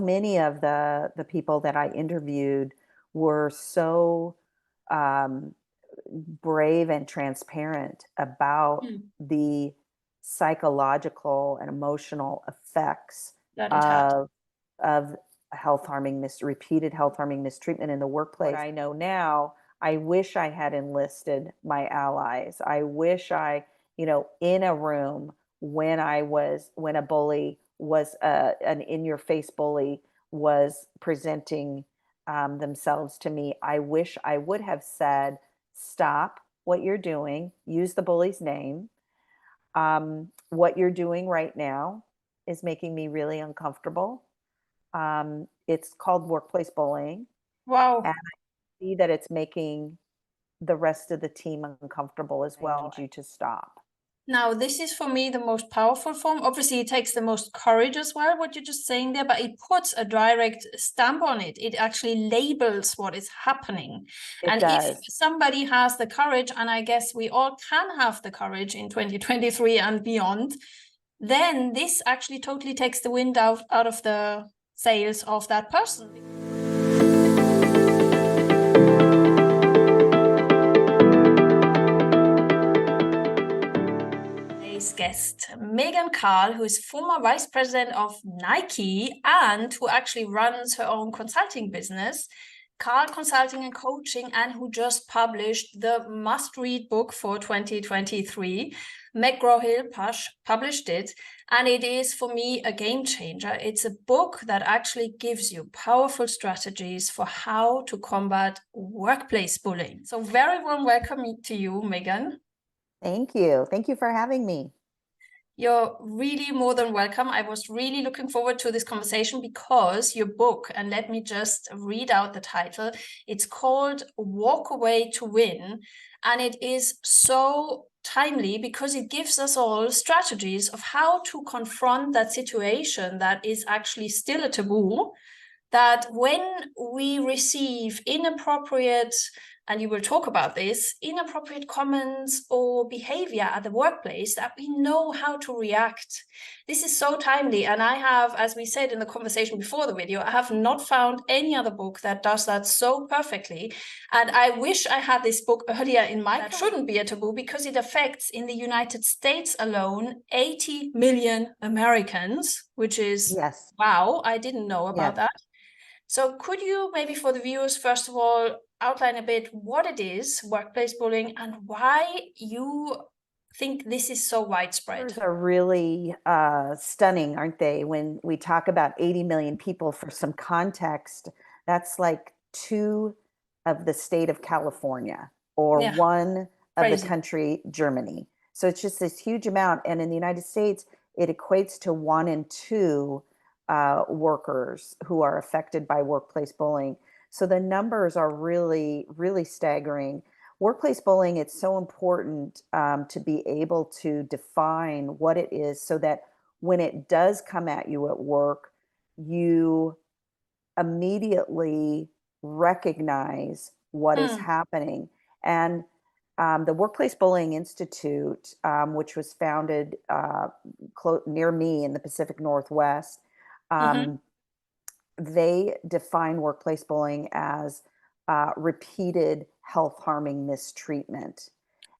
many of the people that I interviewed were so um, brave and transparent about Mm, the psychological and emotional effects that it had. of of repeated health harming mistreatment in the workplace. What I know now, I wish I had enlisted my allies. I wish in a room when a bully was an in your face bully was presenting themselves to me, I wish I would have said, stop what you're doing, use the bully's name. What you're doing right now is making me really uncomfortable. It's called workplace bullying, and Wow. I see that it's making the rest of the team uncomfortable as well. I need you to stop. Now, this is for me the most powerful form. Obviously, it takes the most courage as well, what you're just saying there, but it puts a direct stamp on it. It actually labels what is happening. It And if does. somebody has the courage, and I guess we all can have the courage in 2023 and beyond, then this actually totally takes the wind out of the sails of that person. Guest, Megan Carle, who is former vice president of Nike and who actually runs her own consulting business, Carle Consulting and Coaching, and who just published the must-read book for 2023. McGraw Hill published it, and it is, for me, a game changer. It's a book that actually gives you powerful strategies for how to combat workplace bullying. So very warm welcome to you, Megan. Thank you. Thank you for having me. You're really more than welcome. I was really looking forward to this conversation because your book, and let me just read out the title, it's called Walk Away to Win. And it is so timely because it gives us all strategies of how to confront that situation that is actually still a taboo, that when we receive inappropriate, and you will talk about this, inappropriate comments or behavior at the workplace, that we know how to react. This is so timely. And I have, as we said in the conversation before the video, I have not found any other book that does that so perfectly. And I wish I had this book earlier in my career. That shouldn't be a taboo because it affects, in the United States alone, 80 million Americans, which is, Yes. wow, I didn't know about Yes. that. So could you maybe, for the viewers, first of all, outline a bit what it is, workplace bullying, and why you think this is so widespread? Numbers are really stunning, aren't they? When we talk about 80 million people, for some context, that's like two of the state of California or Yeah, one of the crazy. country Germany. So it's just this huge amount. And in the United States, it equates to 1 in 2 workers who are affected by workplace bullying. So the numbers are really, really staggering. Workplace bullying, it's so important to be able to define what it is so that when it does come at you at work, you immediately recognize what is Mm, happening. And the Workplace Bullying Institute, which was founded near me in the Pacific Northwest, mm-hmm. um, they define workplace bullying as repeated health harming mistreatment.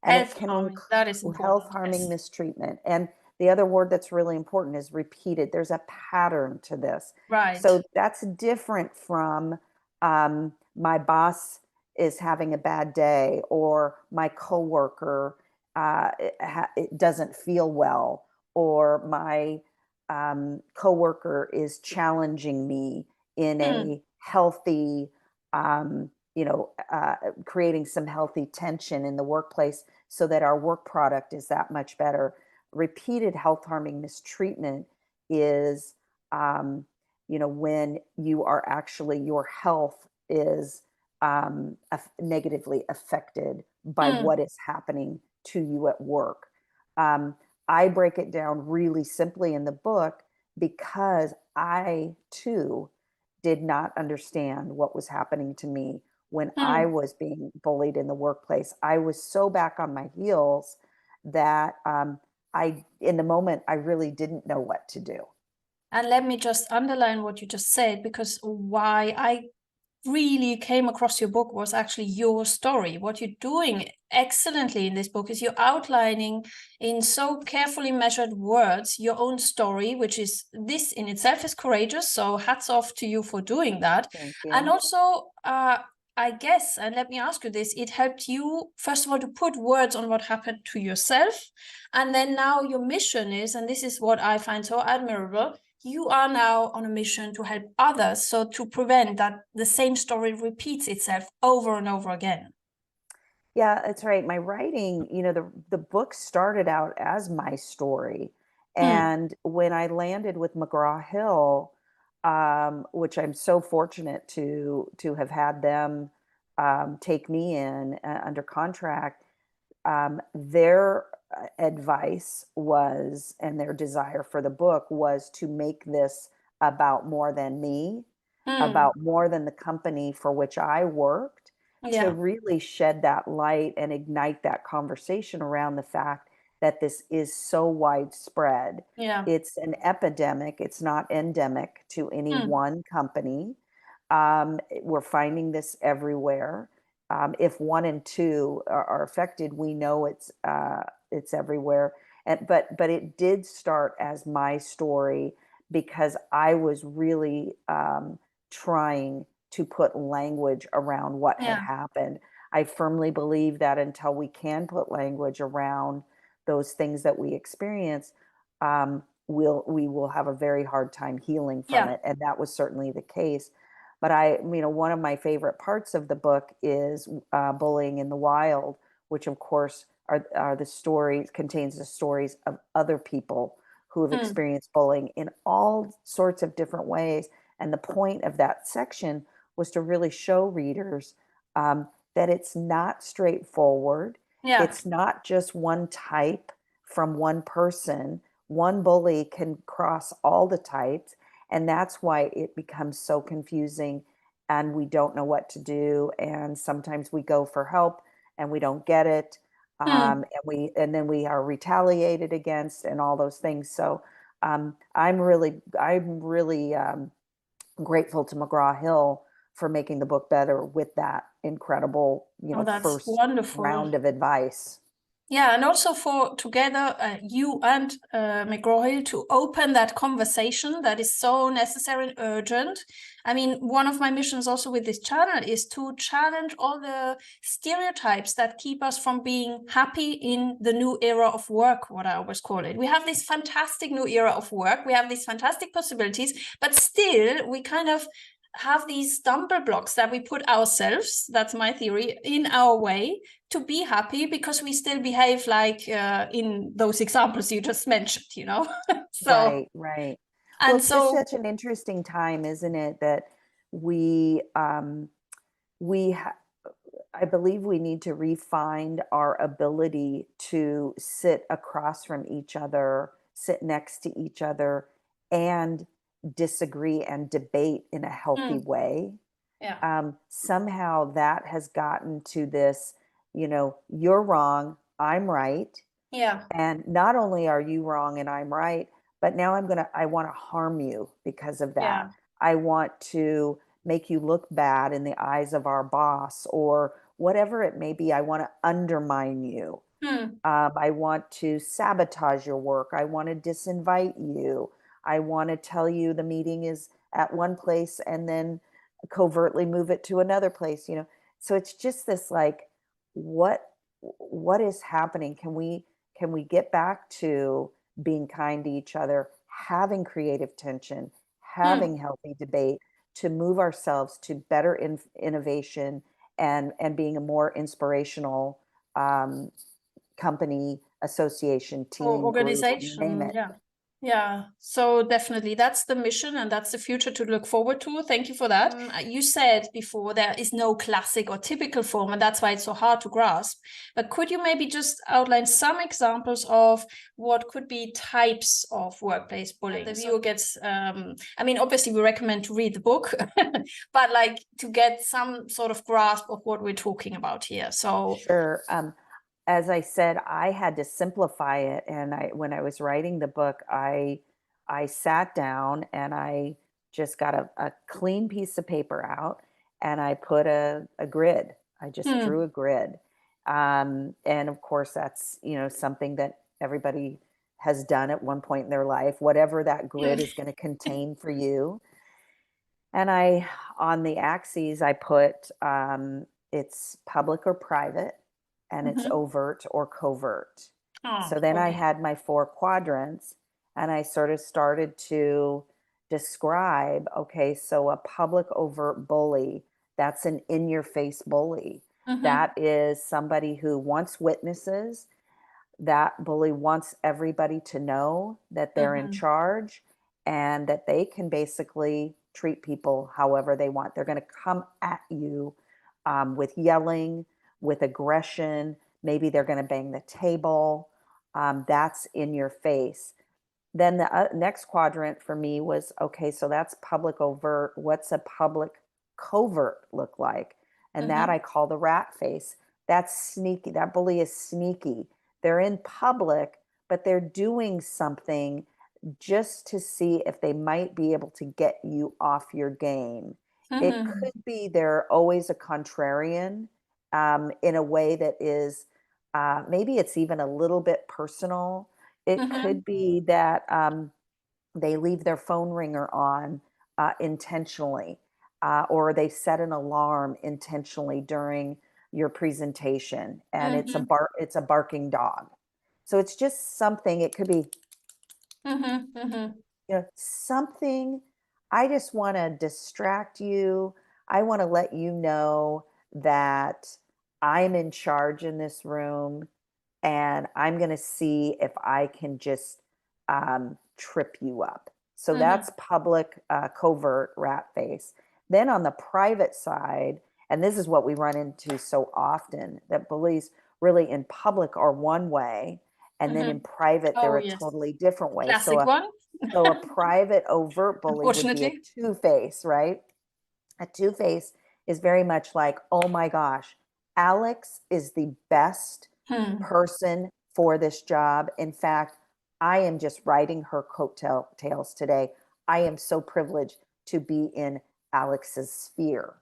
And it Health can harming, that is include health important, harming yes. mistreatment. And the other word that's really important is repeated. There's a pattern to this. Right. So that's different from my boss is having a bad day, or my coworker it doesn't feel well, or my coworker is challenging me in Mm, a healthy, creating some healthy tension in the workplace so that our work product is that much better. Repeated health harming mistreatment is, when you are actually, your health is negatively affected by mm, what is happening to you at work. Um, I break it down really simply in the book because I too did not understand what was happening to me when I mm. was being bullied in the workplace. I was so back on my heels that in the moment, I really didn't know what to do. And let me just underline what you just said, because why I really came across your book was actually your story. What you're doing excellently in this book is you're outlining in so carefully measured words your own story, which is, this in itself is courageous. So hats off to you for doing that. Thank And you. also, I guess, and let me ask you this, it helped you, first of all, to put words on what happened to yourself. And then now your mission is, and this is what I find so admirable, you are now on a mission to help others, so to prevent that the same story repeats itself over and over again. Yeah, that's right. My writing, the book started out as my story. Mm, And when I landed with McGraw Hill, which I'm so fortunate to have had them take me in under contract, their advice was, and their desire for the book was to make this about more than me, mm, about more than the company for which I worked, to yeah, really shed that light and ignite that conversation around the fact that this is so widespread. yeah, It's an epidemic, it's not endemic to any mm, one company. We're finding this everywhere. If one and two are affected, we know it's everywhere. But it did start as my story because I was really trying to put language around what had yeah, happened. I firmly believe that until we can put language around those things that we experience, we will have a very hard time healing from yeah, it, and that was certainly the case. But one of my favorite parts of the book is bullying in the wild, which of course are the stories, contains the stories of other people who have mm, experienced bullying in all sorts of different ways. And the point of that section was to really show readers that it's not straightforward. yeah, It's not just one type from one person. One bully can cross all the types, and that's why it becomes so confusing and we don't know what to do. And sometimes we go for help and we don't get it. mm. And then we are retaliated against and all those things. So I'm really grateful to McGraw Hill for making the book better with that incredible, Oh, that's first wonderful. round of advice. Yeah, and also for together, you and McGraw Hill, to open that conversation that is so necessary and urgent. I mean, one of my missions also with this channel is to challenge all the stereotypes that keep us from being happy in the new era of work, what I always call it. We have this fantastic new era of work, we have these fantastic possibilities, but still we kind of have these stumble blocks that we put ourselves, that's my theory, in our way to be happy, because we still behave like in those examples you just mentioned, so, Right, right. Well, and it's just so, such an interesting time, isn't it, that we we ha I believe we need to refine our ability to sit across from each other, sit next to each other, and disagree and debate in a healthy mm, way. yeah, Somehow that has gotten to this, you're wrong, I'm right. yeah, And not only are you wrong and I'm right, but now I want to harm you because of that. yeah, I want to make you look bad in the eyes of our boss or whatever it may be. I want to undermine you. mm, I want to sabotage your work. I want to disinvite you. I want to tell you the meeting is at one place and then covertly move it to another place. So it's just this like, what what is happening? Can we get back to being kind to each other, having creative tension, mm. having healthy debate to move ourselves to better innovation and being a more inspirational um, company, association, Or team, group, you name organization, it. yeah. Yeah, so definitely that's the mission and that's the future to look forward to. Thank you for that. You said before there is no classic or typical form, and that's why it's so hard to grasp. But could you maybe just outline some examples of what could be types of workplace bullying? The viewer gets, I mean, obviously we recommend to read the book, but like to get some sort of grasp of what we're talking about here. So, Sure. As I said, I had to simplify it, and when I was writing the book, I sat down and I just got a clean piece of paper out and I put a grid. I just drew a grid. And of course, that's, something that everybody has done at one point in their life, whatever that grid is going to contain for you. And on the axes, I put it's public or private, and it's overt or covert. So then I had my 4 quadrants, and I sort of started to describe, okay, so a public overt bully, that's an in-your-face bully. That is somebody who wants witnesses. That bully wants everybody to know that they're in charge and that they can basically treat people however they want. They're going to come at you with yelling, with aggression. Maybe they're going to bang the table. That's in your face. Then the next quadrant for me was, okay, so that's public overt. What's a public covert look like? And that I call the rat face. That's sneaky. That bully is sneaky. They're in public, but they're doing something just to see if they might be able to get you off your game. It could be they're always a contrarian in a way that is maybe it's even a little bit personal. It could be that they leave their phone ringer on intentionally, or they set an alarm intentionally during your presentation, and it's a barking dog. So it's just something. It could be something. I just want to distract you. I want to let you know that I'm in charge in this room, and I'm going to see if I can just trip you up. So that's public covert rat face. Then on the private side, and this is what we run into so often, that bullies really in public are one way, and then in private they're a totally different way. Classic one. So a private overt bully would be a two-face, right? A two-face is very much like, oh my gosh, Alex is the best person for this job. In fact, I am just riding her coattails today. I am so privileged to be in Alex's sphere.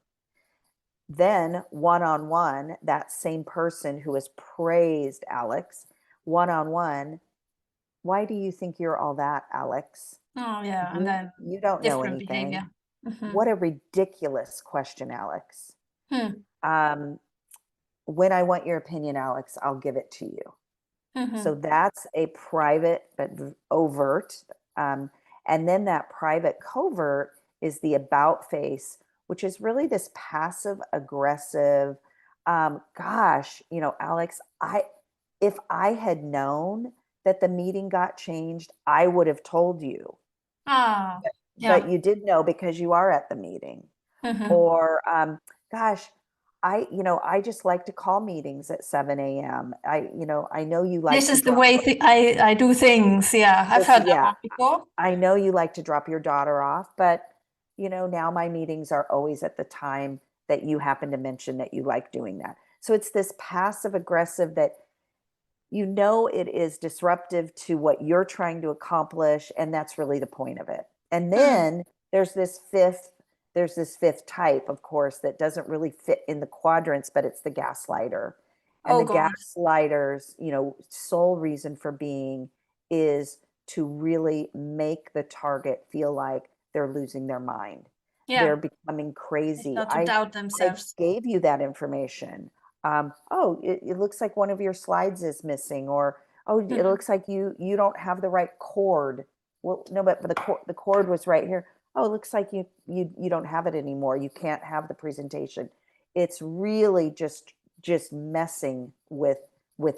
Then one-on-one, that same person who has praised Alex, one-on-one, why do you think you're all that, Alex? Oh yeah, and then you don't know anything. Behavior. What a ridiculous question, Alex. When I want your opinion, Alex, I'll give it to you. So that's a private but overt. And then that private covert is the about face, which is really this passive aggressive, gosh, Alex, if I had known that the meeting got changed, I would have told you. But you did know because you are at the meeting. Or, gosh, I just like to call meetings at 7 a.m. I know you like this is the way I do things. Yeah, I've heard that one before. I know you like to drop your daughter off, but now my meetings are always at the time that you happen to mention that you like doing that. So it's this passive aggressive that it is disruptive to what you're trying to accomplish, and that's really the point of it. And then there's this fifth type, of course, that doesn't really fit in the quadrants, but it's the gaslighter. And gaslighter's, sole reason for being is to really make the target feel like they're losing their mind. They're becoming crazy. They start to doubt themselves. I gave you that information. It looks like one of your slides is missing, or it looks like you don't have the right cord. Well, no, but the cord was right here. Oh, it looks like you don't have it anymore. You can't have the presentation. It's really just messing with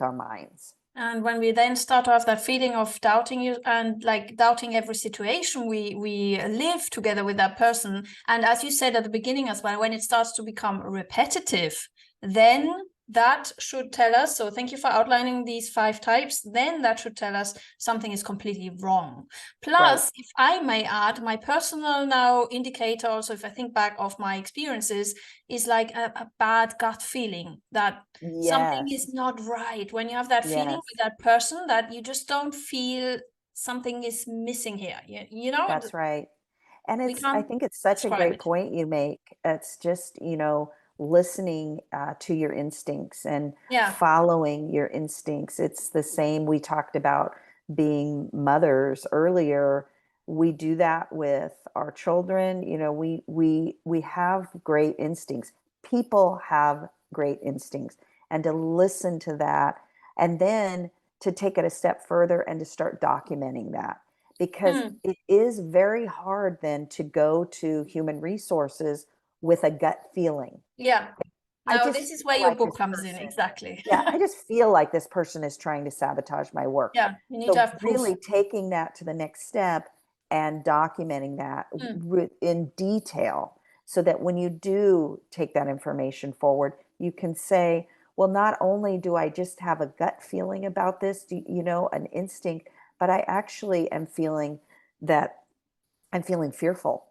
our minds. And when we then start to have that feeling of doubting you and like doubting every situation we live together with that person, and as you said at the beginning as well, when it starts to become repetitive, then that should tell us, so thank you for outlining these 5 types, then that should tell us something is completely wrong. Plus, if I may add, my personal now indicator also, if I think back of my experiences, is like a bad gut feeling that something is not right. When you have that feeling with that person that you just don't feel something is missing here. You know, That's right. And we I can't think it's such a describe great it. point you make. It's just, listening to your instincts and Yeah. following your instincts. It's the same. We talked about being mothers earlier. We do that with our children. We have great instincts. People have great instincts, and to listen to that, and then to take it a step further and to start documenting that, because it is very hard then to go to human resources with a gut feeling. Yeah. I Now, just this is feel where your like book this comes in. person, Exactly. yeah, I just feel like this person is trying to sabotage my work. Yeah, you need to So have proof. really taking that to the next step and documenting that in detail, so that when you do take that information forward, you can say, well, not only do I just have a gut feeling about this, an instinct, but I actually am feeling that I'm feeling fearful.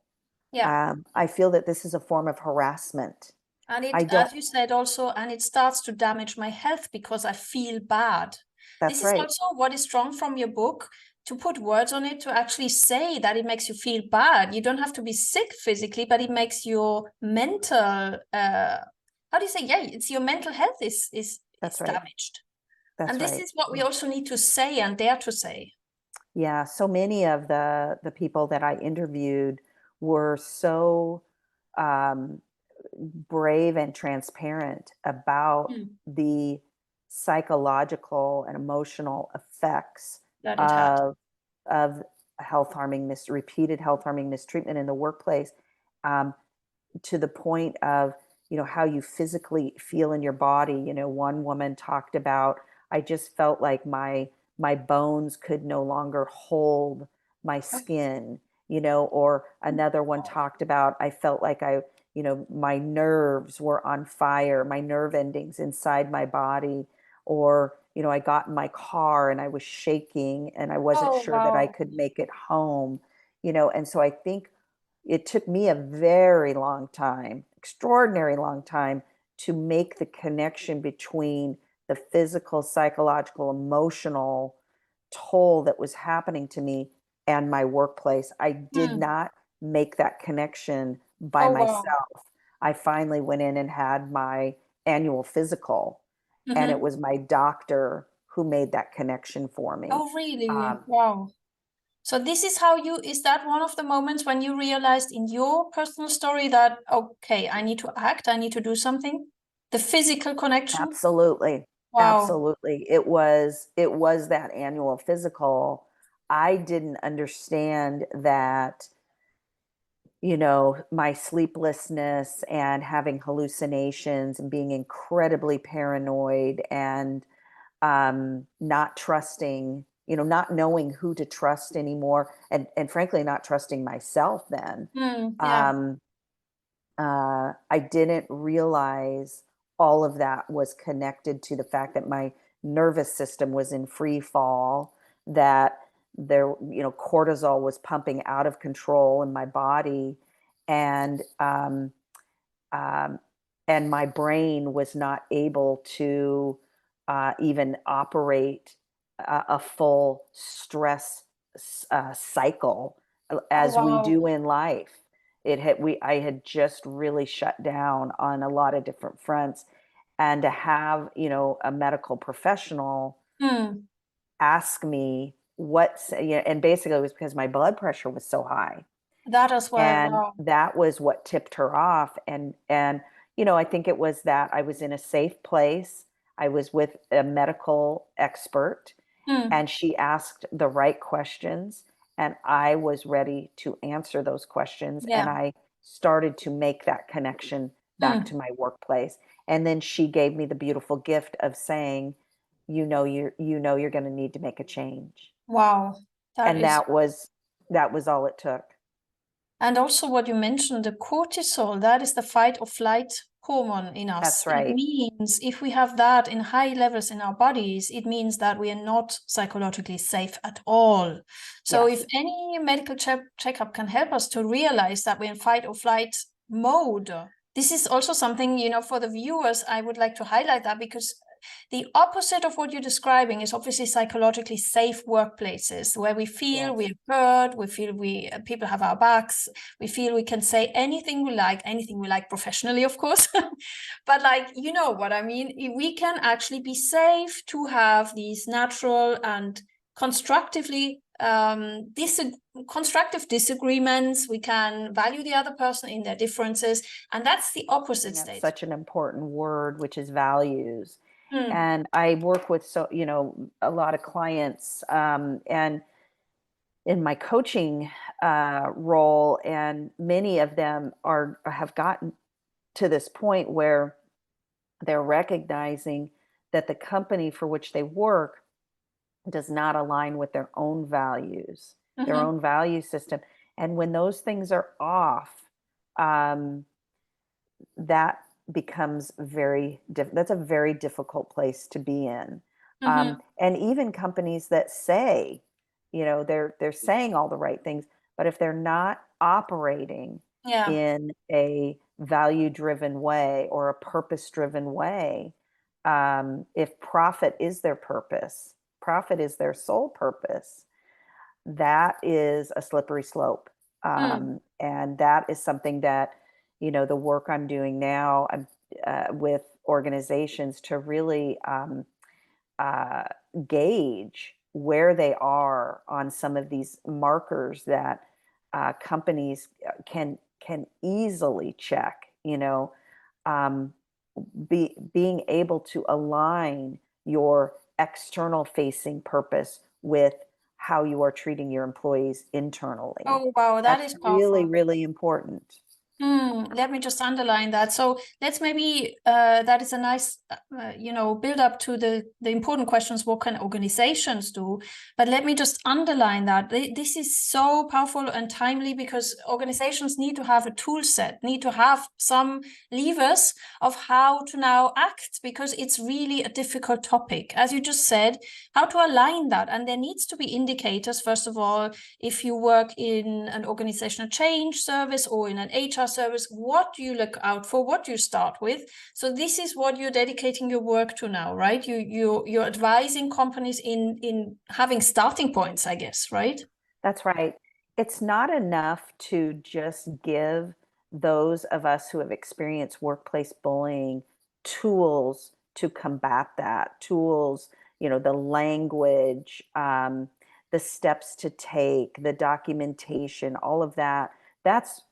Yeah. I feel that this is a form of harassment. And I it, don't, as you said also, and it starts to damage my health because I feel bad. This that's is right. also what is strong from your book, to put words on it, to actually say that it makes you feel bad. You don't have to be sick physically, but it makes your mental, how do you say? Yeah, it's your mental health is That's right. damaged. That's And this right. is what we Yeah. also need to say and dare to say. Yeah. So many of the people that I interviewed were so um, brave and transparent about the psychological and emotional effects That it had. of repeated health harming mistreatment in the workplace, um, to the point of, how you physically feel in your body. One woman talked about, I just felt like my bones could no longer hold my skin, or another one talked about, I felt like my nerves were on fire, my nerve endings inside my body. Or, I got in my car and I was shaking and I wasn't Oh, sure that I wow. could make it home. And so I think it took me a very long time, extraordinary long time, to make the connection between the physical, psychological, emotional toll that was happening to me and my workplace. I did not make that connection by Oh, wow. myself. I finally went in and had my annual physical, and it was my doctor who made that connection for me. Oh, really? Um, Wow. So this is is that one of the moments when you realized in your personal story that, okay, I need to act, I need to do something? The physical connection? Absolutely. Wow. Absolutely. It was that annual physical. I didn't understand that, my sleeplessness and having hallucinations and being incredibly paranoid and not trusting, not knowing who to trust anymore, and frankly, not trusting myself then. Yeah. Um, I didn't realize all of that was connected to the fact that my nervous system was in free fall, that there, cortisol was pumping out of control in my body, and um, and my brain was not able to even operate a full stress cycle Oh, as we wow. do in life. I had just really shut down on a lot of different fronts, and to have, a medical professional ask me what's, and basically it was because my blood pressure was so high, That as well. and Wow. that was what tipped her off. And I think it was that I was in a safe place, I was with a medical expert, and she asked the right questions, and I was ready to answer those questions, and Yeah. I started to make that connection back to my workplace. And then she gave me the beautiful gift of saying, you're going to need to make a change. Wow. That And is. that was all it took. And also what you mentioned, the cortisol, that is the fight or flight hormone in us. That's It right. means if we have that in high levels in our bodies, it means that we are not psychologically safe at all. So Yes. if any medical checkup can help us to realize that we're in fight or flight mode, this is also something, for the viewers, I would like to highlight that, because the opposite of what you're describing is obviously psychologically safe workplaces where we feel we're heard, we feel people have our backs, we feel we can say anything we like professionally, of course. But like, you know what I mean? We can actually be safe to have these natural and constructively constructive disagreements. We can value the other person in their differences, and that's the opposite state. Such an important word, which is values. And I work with a lot of clients, and in my coaching role, and many of them have gotten to this point where they're recognizing that the company for which they work does not align with their own values, their own value system. And when those things are off, that becomes that's a very difficult place to be in. And even companies that say, they're saying all the right things, but if they're not operating in a value-driven way or a purpose-driven way, if profit is their purpose, profit is their sole purpose, that is a slippery slope. And that is something that, the work I'm doing now with organizations to really gauge where they are on some of these markers that companies can easily check, being able to align your external facing purpose with how you are treating your employees internally. Oh, wow, that is powerful. Really, really important. Let me just underline that. So let's maybe, that is a nice, build up to the important questions. What can organizations do? But let me just underline that. This is so powerful and timely because organizations need to have a tool set, need to have some levers of how to now act, because it's really a difficult topic. As you just said, how to align that. And there needs to be indicators. First of all, if you work in an organizational change service or in an HR service, what do you look out for, what do you start with? So this is what you're dedicating your work to now, right? You're advising companies in having starting points, I guess, right? That's right. It's not enough to just give those of us who have experienced workplace bullying tools to combat that, tools, the language, the steps to take, the documentation, all of that. That's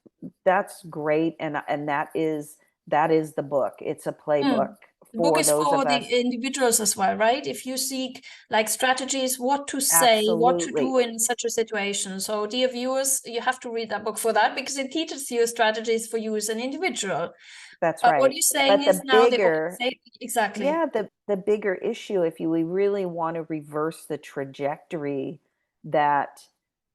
great, and that is the book. It's a playbook The book for is those for of us. the individuals as well, right? If you seek like strategies, what to say, what to do in such a situation. So dear viewers, you have to read that book for that, because it teaches you strategies for you as an individual. That's But right. what you're saying is now exactly. Yeah, the bigger issue, if we really want to reverse the trajectory that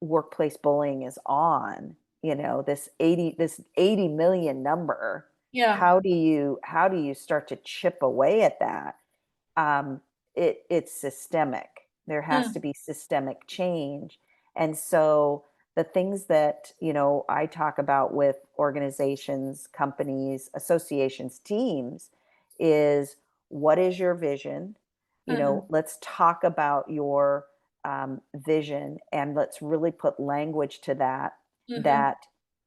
workplace bullying is on, this 80 million number, how do you start to chip away at that? It's systemic. There has to be systemic change. And so the things that, I talk about with organizations, companies, associations, teams is, what is your vision? Let's talk about your vision, and let's really put language to that, that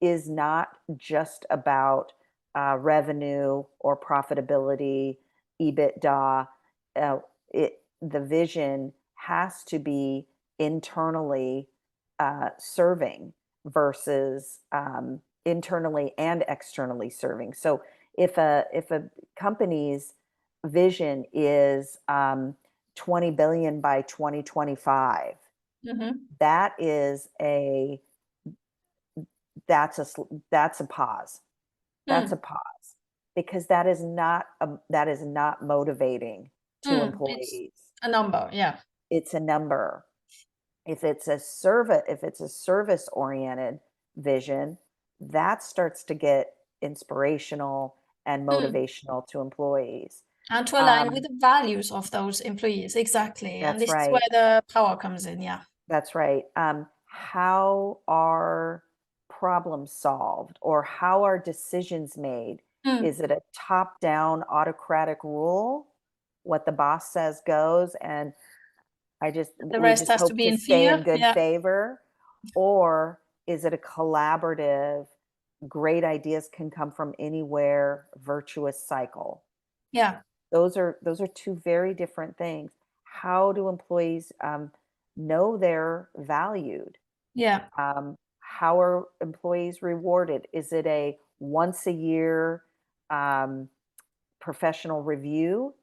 is not just about revenue or profitability, EBITDA. The vision has to be internally serving versus internally and externally serving. So if a company's vision is 20 billion by 2025, that's a pause. That's a pause, because that is not motivating to employees. It's a number, yeah. It's a number. If it's a service oriented vision, that starts to get inspirational and motivational to employees. And to align with the values of those employees, exactly. And this is where the power comes in, yeah. That's right. How are problems solved, or how are decisions made? Is it a top-down autocratic rule, what the boss says goes, and The we rest just has to hope be to in stay in fear. good Yeah. favor? Or is it a collaborative, great ideas can come from anywhere, virtuous cycle? Yeah. Those are two very different things. How do employees know they're valued? Yeah. How are employees rewarded? Is it a once a year um, professional review,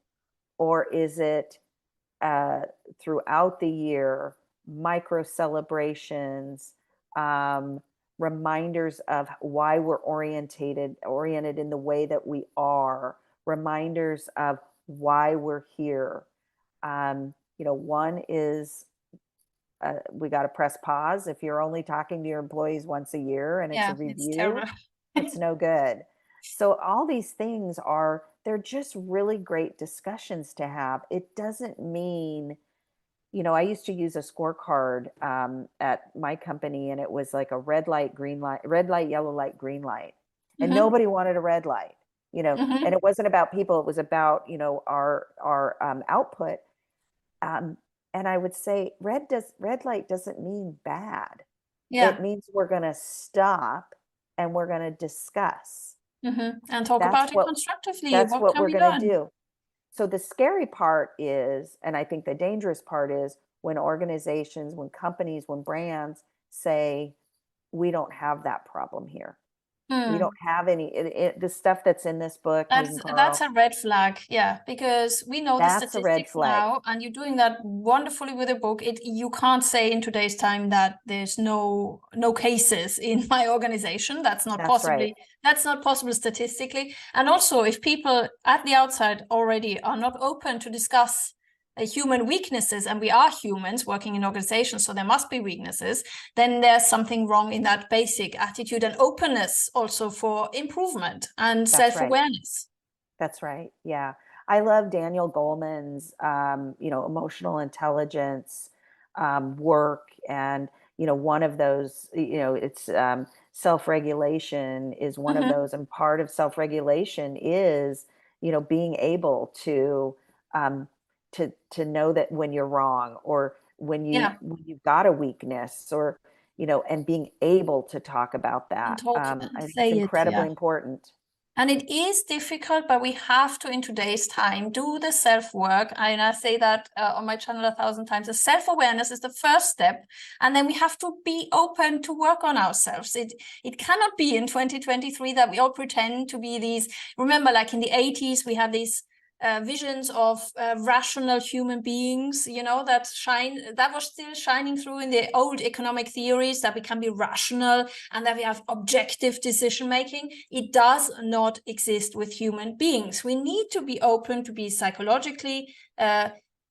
or is it uh, throughout the year, micro celebrations, um, reminders of why we're oriented in the way that we are, reminders of why we're here. One is we got to press pause. If you're only talking to your employees once a year and it's a Yeah. It's terrible. review, it's no good. So all these things they're just really great discussions to have. It doesn't mean, I used to use a scorecard at my company, and it was like a red light, green light, red light, yellow light, green light. And Mm-hmm. nobody wanted a red light, and Mm-hmm. it wasn't about people. It was about, our output. Um, and I would say red light doesn't mean bad. It Yeah. means we're going to stop and we're going to discuss. Mm-hmm. And talk That's about it what constructively. that's What what can we're we going to learn? do. So the scary part is, and I think the dangerous part is when organizations, when companies, when brands say, we don't have that problem here. We don't Hmm. have any, the stuff that's in this book, Megan That's Carle, a red flag, yeah, because we know the that's a red statistics flag. now, and you're doing that wonderfully with a book. You can't say in today's time that there's no cases in my organization. That's right. That's not possible statistically. And also, if people at the outside already are not open to discuss human weaknesses, and we are humans working in organizations, so there must be weaknesses, then there's something wrong in that basic attitude and openness also for improvement and That's right. self-awareness. That's right. Yeah. I love Daniel Goleman's, emotional intelligence work. And, one of those, it's self-regulation is one of Mm-hmm. those. And part of self-regulation is, being able um, to know that when you're wrong, or Yeah, when you've got a weakness, or, and being able to talk about and that. talk I and think it's say it. incredibly Yeah. important. And it is difficult, but we have to, in today's time, do the self-work. And I say that on my channel 1,000 times. The self-awareness is the first step. And then we have to be open to work on ourselves. It cannot be in 2023 that we all pretend to be these. Remember, like in the 80s, we had these visions of rational human beings, that was still shining through in the old economic theories, that we can be rational and that we have objective decision making. It does not exist with human beings. We need to be open to be psychologically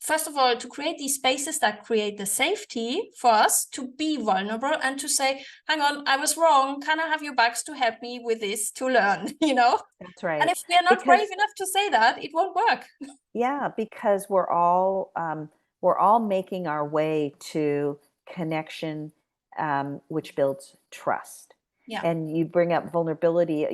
first of all, to create these spaces that create the safety for us to be vulnerable and to say, hang on, I was wrong. Can I have your backs to help me with this to learn, That's And right. if we are not Because brave enough to say that, it won't work. Yeah, because we're all making our way to connection, which builds trust. Yeah. And you bring up vulnerability.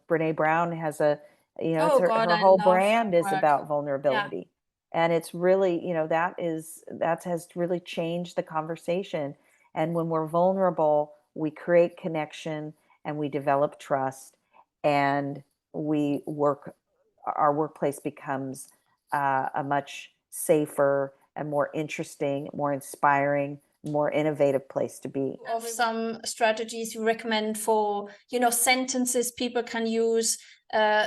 Brene Brown has it's Oh God, her I whole love her brand is work. about Yeah. vulnerability, and it's really, that has really changed the conversation. And when we're vulnerable, we create connection and we develop trust, and we work our workplace becomes a much safer and more interesting, more inspiring, more innovative place to be. Of some strategies you recommend for, sentences people can use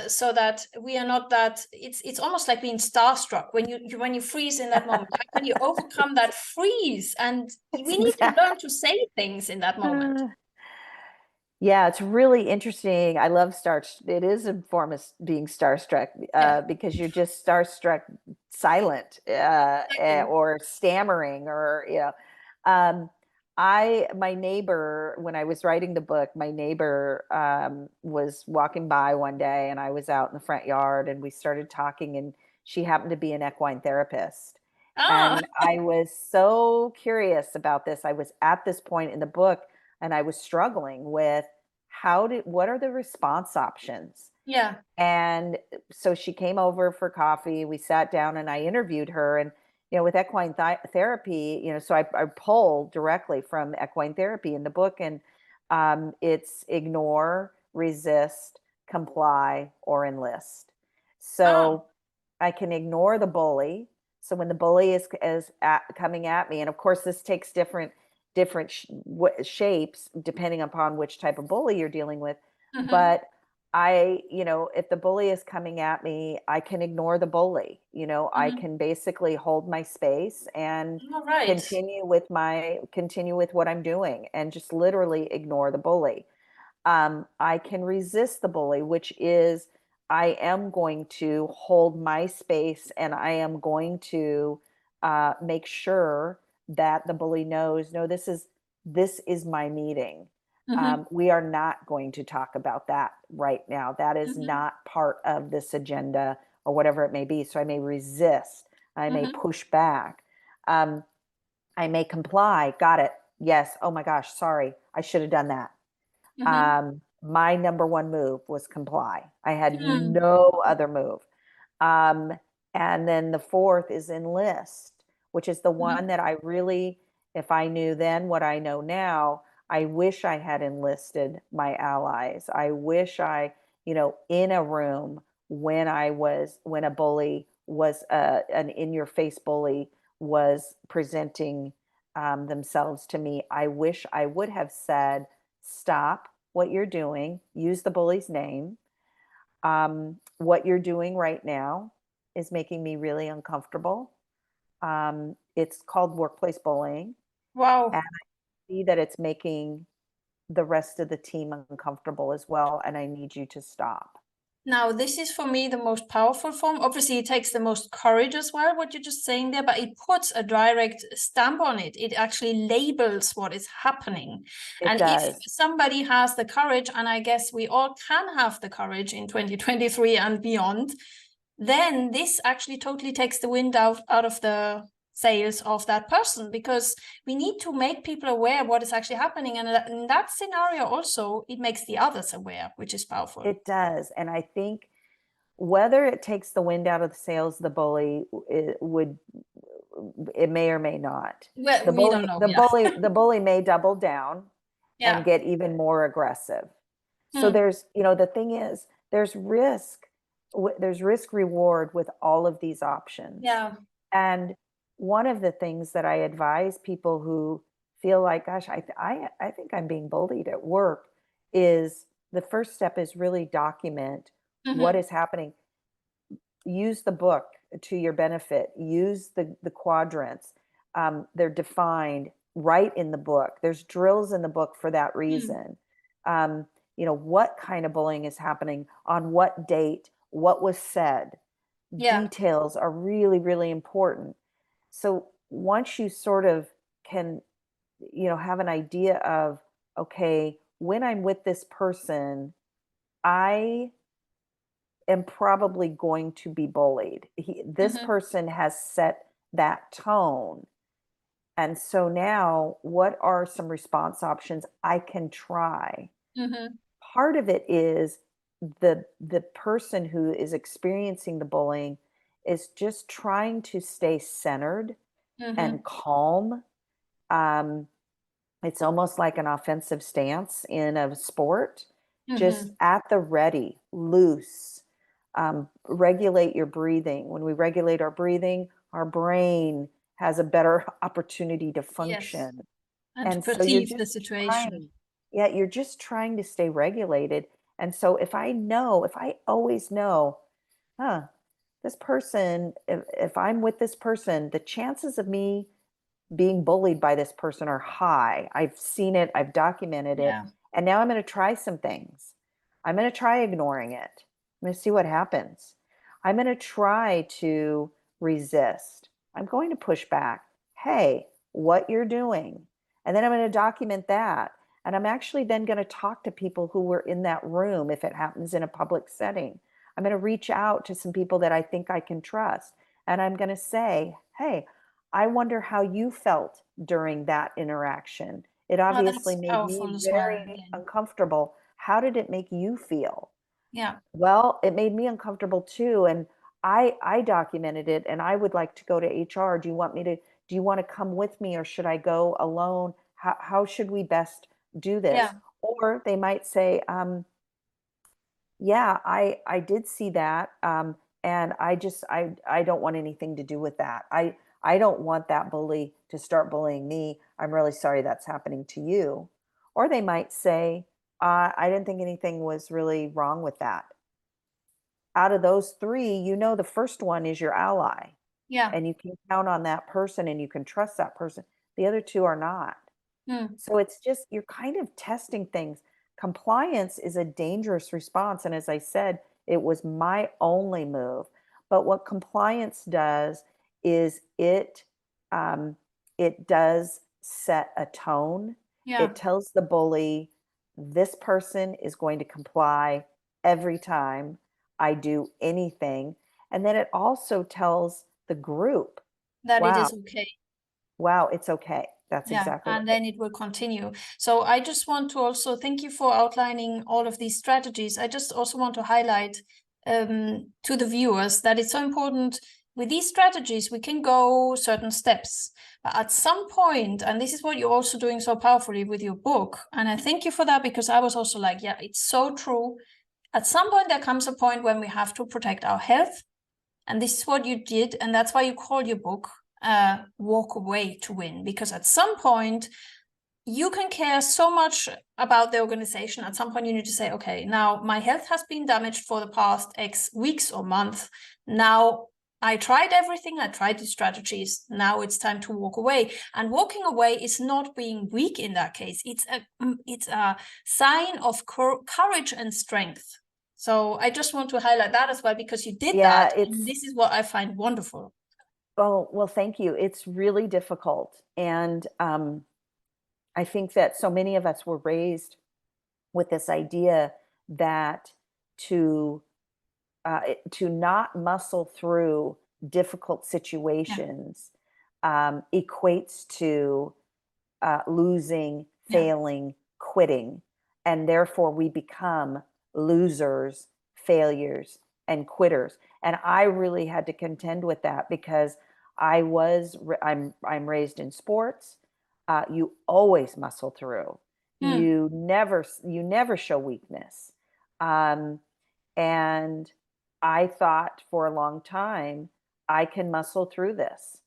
so that we are not that it's almost like being starstruck when you freeze in that moment. How can you overcome that freeze? And It's we need to exact. learn to say things in that moment. Yeah, it's really interesting. I love it is a form of being starstruck Yeah, because you're just starstruck, silent, exactly. or stammering, or Um, my neighbor, when I was writing the book, my neighbor was walking by one day, and I was out in the front yard, and we started talking, and she happened to be an equine therapist. Ah, And I was so curious about this. I was at this point in the book, and I was struggling with what are the response options? Yeah. And so she came over for coffee. We sat down and I interviewed her. And, with equine therapy, so I pull directly from equine therapy in the book. And it's ignore, resist, comply, or enlist. Oh. So I can ignore the bully. So when the bully is coming at me, and of course this takes different shapes depending upon which type of bully you're dealing with, Mm-hmm. but if the bully is coming at me, I can ignore the bully. I Mm-hmm. can basically hold my space and All right. continue with what I'm doing and just literally ignore the bully. I can resist the bully, which is I am going to hold my space and I am going to make sure that the bully knows, no, this is my meeting. Mm-hmm. We are not going to talk about that right now. That is Mm-hmm. not part of this agenda or whatever it may be. So I may resist. I may Mm-hmm. push back. Um, I may comply. Got it. Yes. Oh my gosh. Sorry. I should have done that. Mm-hmm. My number one move was comply. I had Mm. no other move. Um, and then the fourth is enlist, which is the Mm-hmm. one that I really, if I knew then what I know now, I wish I had enlisted my allies. I wish in a room when a bully was an in your face bully was presenting themselves to me, I wish I would have said, stop what you're doing, use the bully's name. What you're doing right now is making me really uncomfortable. It's called workplace bullying. And Wow. I see that it's making the rest of the team uncomfortable as well. And I need you to stop. Now, this is for me the most powerful form. Obviously, it takes the most courage as well, what you're just saying there, but it puts a direct stamp on it. It actually labels what is happening. It And if does. somebody has the courage, and I guess we all can have the courage in 2023 and beyond, then this actually totally takes the wind out of the sails of that person, because we need to make people aware of what is actually happening. And in that scenario also, it makes the others aware, which is powerful. It does. And I think whether it takes the wind out of the sails of the bully, it may or may not. Well, The we don't bully, know. the Yeah. bully, the bully may double down and Yeah. get even more aggressive. So Hmm. the thing is, there's risk reward with all of these options. Yeah. And one of the things that I advise people who feel like, gosh, I think I'm being bullied at work, is the first step is really document what Mm-hmm. is happening. Use the book to your benefit. Use the quadrants. They're defined right in the book. There's drills in the book for that Hmm. reason. Um, what kind of bullying is happening, on what date, what was said. Yeah. Details are really, really important. So once you sort of can, have an idea of, okay, when I'm with this person, I am probably going to be bullied. This Mm-hmm. person has set that tone. And so now, what are some response options I can try? Mm-hmm. Part of it is the person who is experiencing the bullying is just trying to stay centered Mm-hmm. and calm. Um, it's almost like an offensive stance in a sport, just Mm-hmm. at the ready, loose. Regulate your breathing. When we regulate our breathing, our brain has a better opportunity to Yes. function. And to And so you're perceive the just situation. trying, yeah, you're just trying to stay regulated. And so if I always know, huh, this person, if I'm with this person, the chances of me being bullied by this person are high. I've seen it, I've documented it, Yeah. and now I'm going to try some things. I'm going to try ignoring it. I'm going to see what happens. I'm going to try to resist. I'm going to push back. Hey, what you're doing. And then I'm going to document that. And I'm actually then going to talk to people who were in that room if it happens in a public setting. I'm going to reach out to some people that I think I can trust. And I'm going to say, hey, I wonder how you felt during that interaction. It Oh, obviously that's made me powerful as well. very Yeah. uncomfortable. How did it make you feel? Yeah. Well, it made me uncomfortable too. And I documented it and I would like to go to HR. Do you want to come with me or should I go alone? How should we best do this? Yeah. Or they might say, yeah, I did see that. And I don't want anything to do with that. I don't want that bully to start bullying me. I'm really sorry that's happening to you. Or they might say, I didn't think anything was really wrong with that. Out of those three, you know, the first one is your ally Yeah. and you can count on that person and you can trust that person. The other two are not. Mm. So it's just, you're kind of testing things. Compliance is a dangerous response. And as I said, it was my only move. But what compliance does is it does set a tone. Yeah. It tells the bully, this person is going to comply every time I do anything. And then it also tells the group, That it wow, is okay. wow, it's okay. That's Yeah, exactly and right. then it will continue. So I just want to also thank you for outlining all of these strategies. I just also want to highlight to the viewers that it's so important with these strategies, we can go certain steps. But at some point, and this is what you're also doing so powerfully with your book, and I thank you for that because I was also like, yeah, it's so true. At some point, there comes a point when we have to protect our health. And this is what you did. And that's why you call your book Walk Away to Win. Because at some point, you can care so much about the organization. At some point, you need to say, okay, now my health has been damaged for the past X weeks or months. Now I tried everything. I tried the strategies. Now it's time to walk away. And walking away is not being weak in that case. It's a sign of courage and strength. So I just want to highlight that as well, because you did Yeah, that. And it's, this is what I find wonderful. oh, well, thank you. It's really difficult. And I think that so many of us were raised with this idea that to to not muscle through difficult Yeah. situations equates to losing, Yeah. failing, quitting. And therefore, we become losers, failures, and quitters. And I really had to contend with that because I'm raised in sports. You always muscle through. Mm. You never show weakness. Um, and I thought for a long time, I can muscle through this.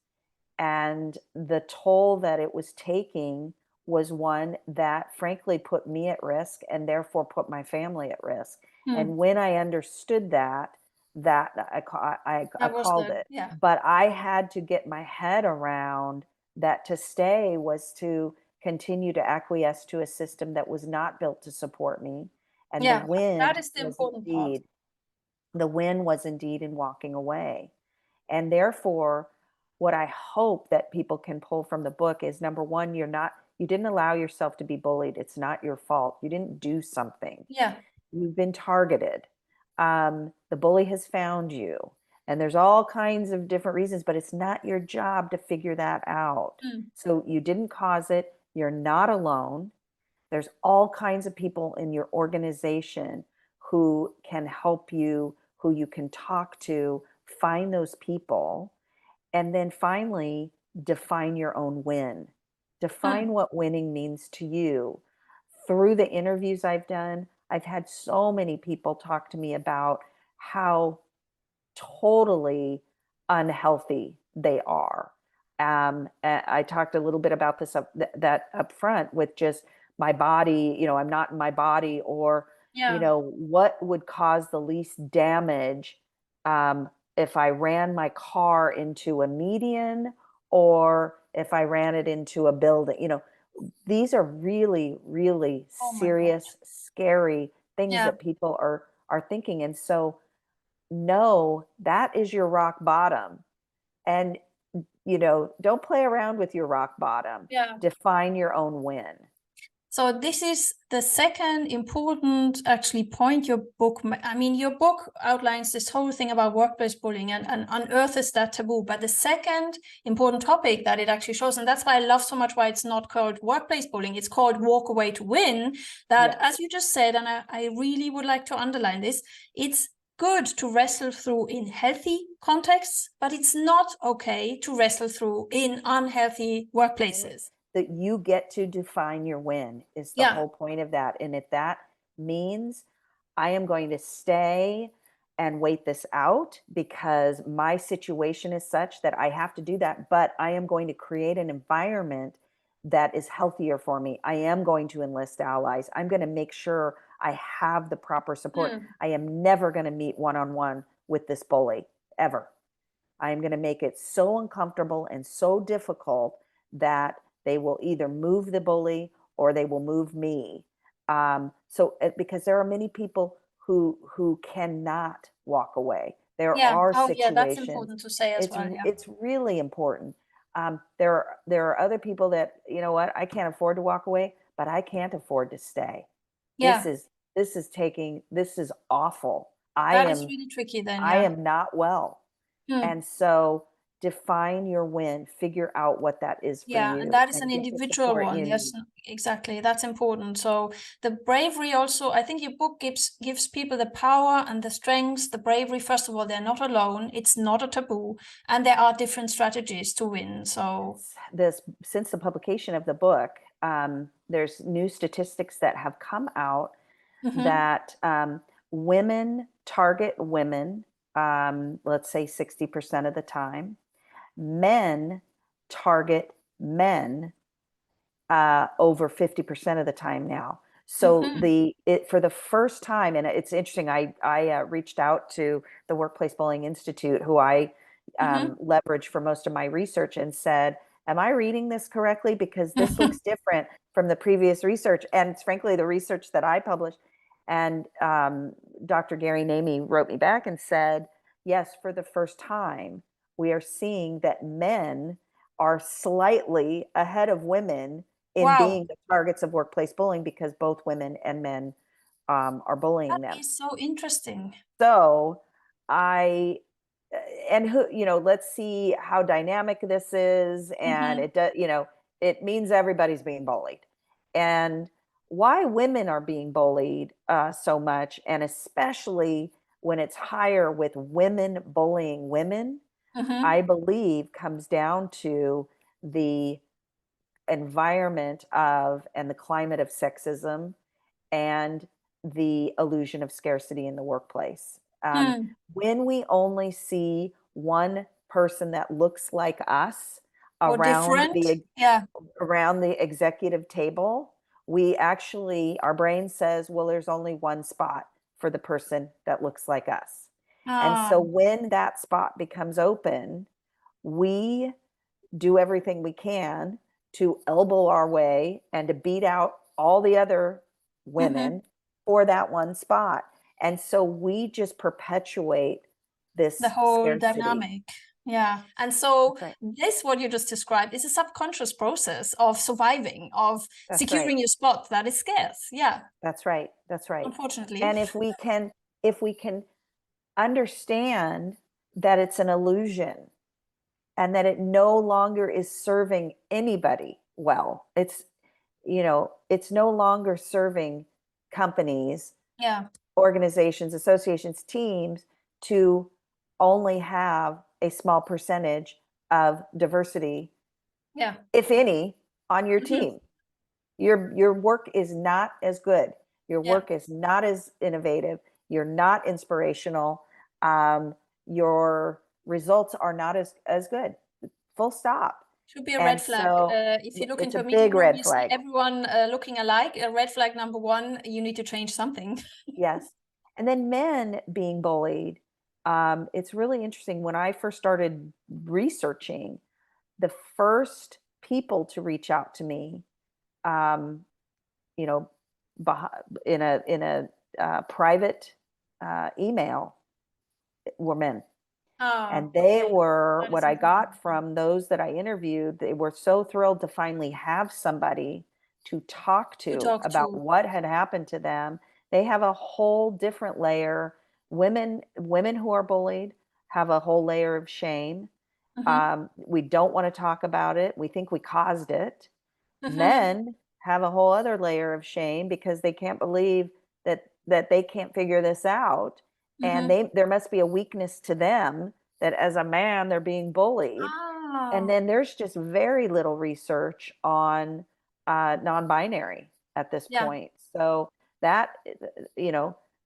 And the toll that it was taking was one that frankly put me at risk and therefore put my family at risk. Mm. And when I understood that, I That was called the, it. yeah. But I had to get my head around that to stay was to continue to acquiesce to a system that was not built to support me. And Yeah, that is the important part. the win was indeed in walking away. And therefore, what I hope that people can pull from the book is number one, you didn't allow yourself to be bullied. It's not your fault. You didn't do something. Yeah. You've been targeted. The bully has found you. And there's all kinds of different reasons, but it's not your job to figure that out. Mm. So you didn't cause it. You're not alone. There's all kinds of people in your organization who can help you, who you can talk to. Find those people. And then finally, define your own win. Define Mm. what winning means to you. Through the interviews I've done, I've had so many people talk to me about how totally unhealthy they are. I talked a little bit about this that up front with just my body, I'm not in my body, or, Yeah. what would cause the least damage if I ran my car into a median or if I ran it into a building. These are really, really Oh my God. serious, scary things Yeah. that people are thinking. And so know that is your rock bottom. And, don't play around with your rock bottom. Yeah. Define your own win. So this is the second important actually point your book. I mean, your book outlines this whole thing about workplace bullying and unearths that taboo. But the second important topic that it actually shows, and that's why I love so much why it's not called workplace bullying, it's called walk away to win. That, as you just said, and I really would like to underline this, it's good to wrestle through in healthy contexts, but it's not okay to wrestle through in unhealthy workplaces. That you get to define your win is the whole point of that. And if that means I am going to stay and wait this out because my situation is such that I have to do that, but I am going to create an environment that is healthier for me. I am going to enlist allies. I'm going to make sure I have the proper support. I am never going to meet one-on-one with this bully, ever. I am going to make it so uncomfortable and so difficult that they will either move the bully or they will move me. Because there are many people who cannot walk away. There are situations. That's important to say as well. It's really important. There are other people that, you know what, I can't afford to walk away, but I can't afford to stay. This is awful. That is really tricky then. I am not well. And so define your win, figure out what that is for you. And that is an individual one. Yes, exactly. That's important. So the bravery also, I think your book gives people the power and the strength, the bravery. First of all, they're not alone. It's not a taboo. And there are different strategies to win. So since the publication of the book, there's new statistics that have come out that women target women, let's say 60% of the time. Men target men over 50% of the time now. So for the first time, and it's interesting, I reached out to the Workplace Bullying Institute, who I leverage for most of my research, and said, am I reading this correctly? Because this looks different from the previous research. And it's frankly the research that I published. And Dr. Gary Namey wrote me back and said, yes, for the first time, we are seeing that men are slightly ahead of women in being the targets of workplace bullying, because both women and men are bullying them. That is so interesting. So let's see how dynamic this is. And it does, it means everybody's being bullied. And why women are being bullied so much, and especially when it's higher with women bullying women, I believe comes down to the environment and the climate of sexism and the illusion of scarcity in the workplace. When we only see one person that looks like us around the executive table, our brain says, well, there's only one spot for the person that looks like us. And so when that spot becomes open, we do everything we can to elbow our way and to beat out all the other women for that one spot. And so we just perpetuate the whole scarcity dynamic. And so this, what you just described, is a subconscious process of surviving, of securing your spot that is scarce. That's right. Unfortunately. And if we can understand that it's an illusion and that it no longer is serving anybody well, it's no longer serving companies, organizations, associations, teams to only have a small percentage of diversity, if any, on your team. Your work is not as good. Your work is not as innovative. You're not inspirational. Your results are not as good. Full stop. Should be a red flag. If you look into a meeting room, you see everyone looking alike. A red flag number one, you need to change something. Yes. And then men being bullied. It's really interesting. When I first started researching, the first people to reach out to me, in a private email, were men. And they were, what I got from those that I interviewed, they were so thrilled to finally have somebody to talk to about to. what had happened to them, they have a whole different layer. Women who are bullied have a whole layer of shame. We don't want to talk about it. We think we caused it. Men have a whole other layer of shame because they can't believe that they can't figure this out. And there must be a weakness to them that as a man, they're being bullied. And then there's just very little research on non-binary at this point. So that,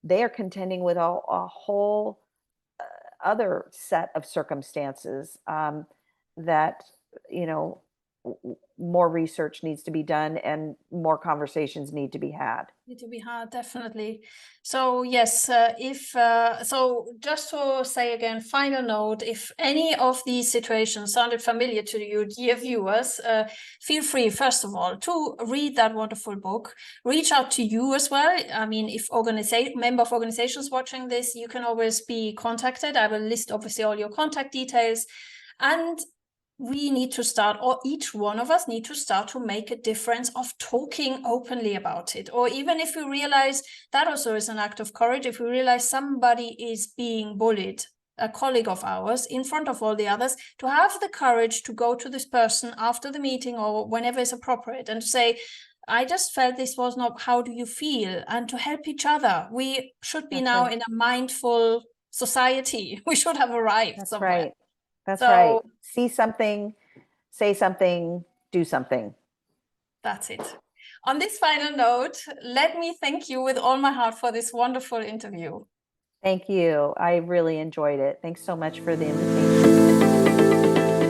they are contending with a whole other set of circumstances that, more research needs to be done and more conversations need to be had. Definitely. So yes, so just to say again, final note, if any of these situations sounded familiar to you, dear viewers, feel free, first of all, to read that wonderful book. Reach out to you as well. I mean, if member of organizations watching this, you can always be contacted. I will list obviously all your contact details. And we need to start, or each one of us need to start to make a difference of talking openly about it. Or even if we realize that also is an act of courage, if we realize somebody is being bullied, a colleague of ours, in front of all the others, to have the courage to go to this person after the meeting or whenever it's appropriate and to say, I just felt this was not, how do you feel? And to help each other. We should be now in a mindful society. We should have arrived somewhere. Right. That's right. See something, say something, do something. That's it. On this final note, let me thank you with all my heart for this wonderful interview. Thank you. I really enjoyed it. Thanks so much for the invitation.